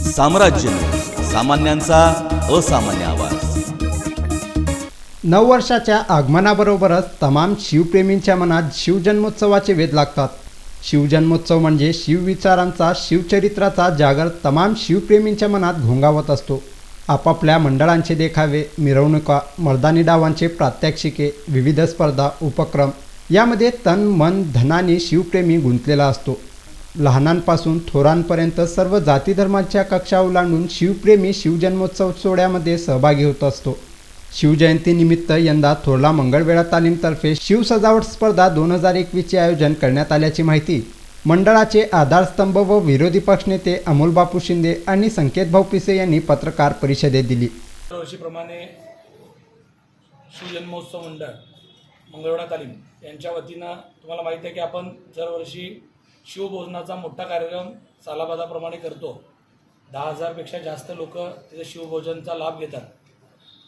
साम्राज्य सामान्यांचा असामान्य आवाज। 9 वर्षाच्या आगमनाबरोबरच तमाम शिवप्रेमींच्या मनात शिवजन्मोत्सवाचे वेध लागतात। शिवजन्मोत्सव म्हणजे शिवविचारांचा शिवचरित्राचा जागर तमाम शिवप्रेमींच्या मनात घोंगावत असतो। आपापल्या मंडळांचे देखावे, मिरवणुका, मर्दानी डावांचे प्रात्यक्षिके, विविध स्पर्धा, उपक्रम यामध्ये तन मन धनाने शिवप्रेमी गुंतलेला असतो। लहानांपासून थोरांपर्यंत सर्व जाती धर्मांच्या कक्षा ओलांडून शिवप्रेमी शिवजन्मोत्सव सोहळ्यामध्ये सहभागी होत असतो। शिवजयंतीनिमित्त यंदा थोरला मंगळवेढा तालीमतर्फे शिवसजावट स्पर्धा 2021चे आयोजन करण्यात आल्याची माहिती मंडळाचे आधारस्तंभ व विरोधी पक्षनेते अमोल बापू शिंदे आणि संकेत भाऊ पिसे यांनी पत्रकार परिषदेत दिली। दरवर्षीप्रमाणे शिवजन्मोत्सव मंडळ मंगळवेढा तालीम यांच्या वतीनं तुम्हाला माहिती आहे की आपण दरवर्षी शिवभोजनाचा मोठा कार्यक्रम सालाबादाप्रमाणे करतो। 10,000 पेक्षा जास्त लोक तिथे शिवभोजनचा लाभ घेतात।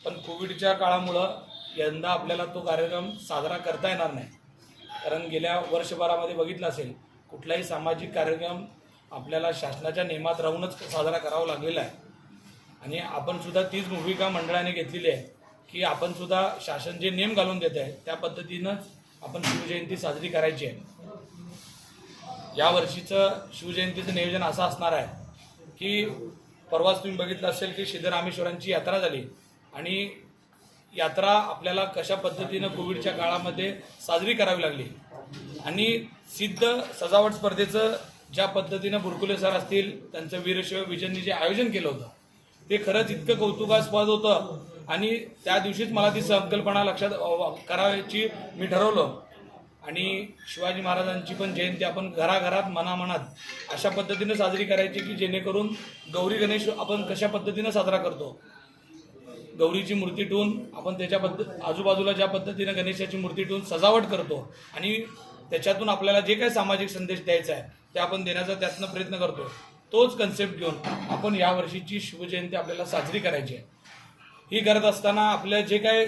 पण कोविडच्या काळामुळं यंदा आपल्याला तो कार्यक्रम साजरा करता येणार नाही, कारण गेल्या वर्षभरामध्ये बघितलं असेल कुठलाही सामाजिक कार्यक्रम आपल्याला शासनाच्या नियमात राहूनच साजरा करावा लागलेला आहे। आणि आपण सुद्धा तीच भूमिका मंडळाने घेतलेली आहे की आपण सुद्धा शासन जे नियम घालून देत आहे त्या पद्धतीनंच आपण शिवजयंती साजरी करायची आहे। या वर्षीचं शिवजयंतीचं नियोजन असं असणार आहे की परवाच तुम्ही बघितलं असेल की सिद्धरामेश्वरांची यात्रा झाली आणि यात्रा आपल्याला कशा पद्धतीनं कोविडच्या काळामध्ये साजरी करावी लागली आणि सिद्ध सजावट स्पर्धेचं ज्या पद्धतीनं बुरकुले सर असतील त्यांचं वीरशैव विजननी जे आयोजन केलं होतं ते खरंच इतकं कौतुकास्पद होतं आणि त्या दिवशीच मला ती संकल्पना लक्षात करायची मी ठरवलं। आणि शिवाजी महाराजांची पण जयंती आपण घराघरात मनामनात अशा पद्धतीनं साजरी करायची की जेणेकरून गौरी गणेश आपण कशा पद्धतीनं साजरा करतो, गौरीची मूर्ती ठेवून आपण त्याच्या आजूबाजूला ज्या पद्धतीनं गणेशाची मूर्ती ठेवून सजावट करतो आणि त्याच्यातून आपल्याला जे काही सामाजिक संदेश द्यायचा आहे ते आपण देण्याचा त्यातनं प्रयत्न करतो, तोच कन्सेप्ट घेऊन आपण यावर्षीची शिवजयंती आपल्याला साजरी करायची आहे। ही करत असताना आपल्या जे काही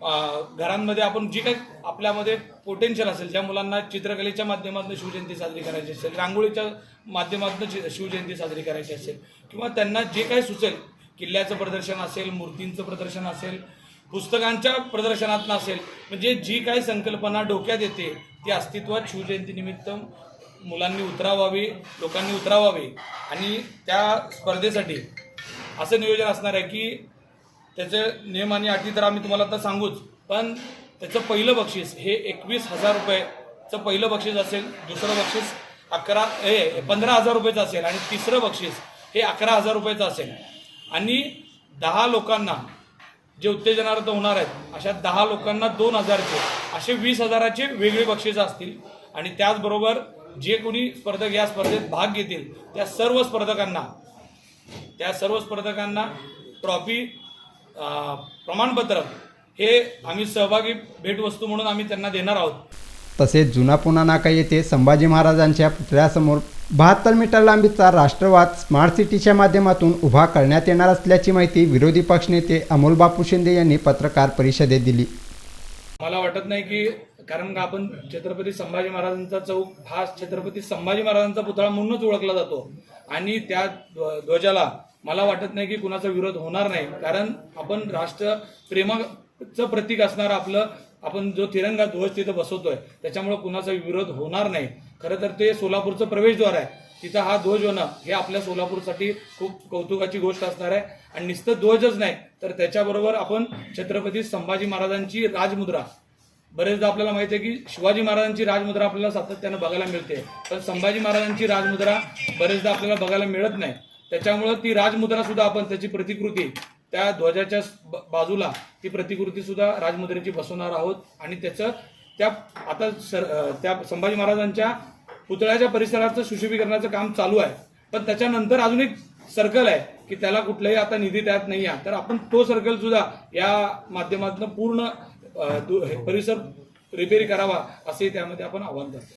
घरांमध्ये आपण जी काही आपल्यामध्ये पोटेन्शियल असेल, ज्या मुलांना चित्रकलेच्या माध्यमातून शिवजयंती साजरी करायची असेल, रांगोळीच्या माध्यमातून शिवजयंती साजरी करायची असेल किंवा त्यांना जे काही सुचेल, किल्ल्याचं प्रदर्शन असेल, मूर्तींचं प्रदर्शन असेल, पुस्तकांच्या प्रदर्शनातून असेल, म्हणजे जी काही संकल्पना डोक्यात येते ती अस्तित्वात शिवजयंतीनिमित्त मुलांनी उतरावावी, लोकांनी उतरावावी। आणि त्या स्पर्धेसाठी असं नियोजन असणार आहे की त्याचे नियम आणि अटी तर आम्ही तुम्हाला आता सांगूच, पण त्याचं पहिलं बक्षीस हे 21,000 रुपयेचं पहिलं बक्षीस असेल, दुसरं बक्षीस 15,000 रुपयेचं असेल आणि तिसरं बक्षीस हे 11,000 रुपयेचं असेल। आणि 10 लोकांना जे उत्तेजनार्थ होणार आहेत अशा 10 लोकांना 2,000चे असे 20,000चे वेगळे बक्षीस असतील। आणि त्याचबरोबर जे कोणी स्पर्धक या स्पर्धेत भाग घेतील त्या सर्व स्पर्धकांना ट्रॉफी, प्रमाणपत्र हे आम्ही सहभागी भेटवस्तू म्हणून आम्ही त्यांना देणार आहोत। तसेच जुना पुणा नाका येथे संभाजी महाराजांच्या पुतळ्यासमोर 72 मीटर लांबीचा राष्ट्रवाद स्मार्ट सिटीच्या माध्यमातून उभा करण्यात येणार असल्याची माहिती विरोधी पक्षनेते अमोल बापू शिंदे यांनी पत्रकार परिषदेत दिली। मला वाटत नाही की कारण का आपण छत्रपती संभाजी महाराजांचा चौक हा छत्रपती संभाजी महाराजांचा पुतळा म्हणूनच ओळखला जातो आणि त्या ध्वजाला मला वाटत नाही की कुणाचा विरोध होणार नाही, कारण आपण राष्ट्रप्रेमाचं प्रतीक असणारं आपण जो तिरंगा ध्वज तिथं बसवतोय त्याच्यामुळे कुणाचा विरोध होणार नाही। खरं तर ते सोलापूरचं प्रवेशद्वार आहे, तिथं हा ध्वज होणं हे आपल्या सोलापूरसाठी खूप कौतुकाची गोष्ट असणार आहे। आणि नुसतं ध्वजच नाही तर त्याच्याबरोबर आपण छत्रपती संभाजी महाराजांची राजमुद्रा, बरेचदा आपल्याला माहिती आहे की शिवाजी महाराजांची राजमुद्रा आपल्याला सातत्यानं बघायला मिळते, पण संभाजी महाराजांची राजमुद्रा बरेचदा आपल्याला बघायला मिळत नाही। त्याच्यामुळं ती राजमुद्रा सुद्धा आपण त्याची प्रतिकृती त्या ध्वजाच्या बाजूला ती प्रतिकृती सुद्धा राजमुद्रेची बसवणार आहोत। आणि त्याचं त्या संभाजी महाराजांच्या पुतळ्याच्या परिसराचं सुशोभीकरणाचं काम चालू आहे, पण त्याच्यानंतर अजून एक सर्कल आहे की त्याला कुठलाही आता निधी त्यात नाही आहे, तर आपण तो सर्कल सुद्धा या माध्यमातून पूर्ण परिसर रिपेअर करावा असे त्यामध्ये आपण आवाहन करतो।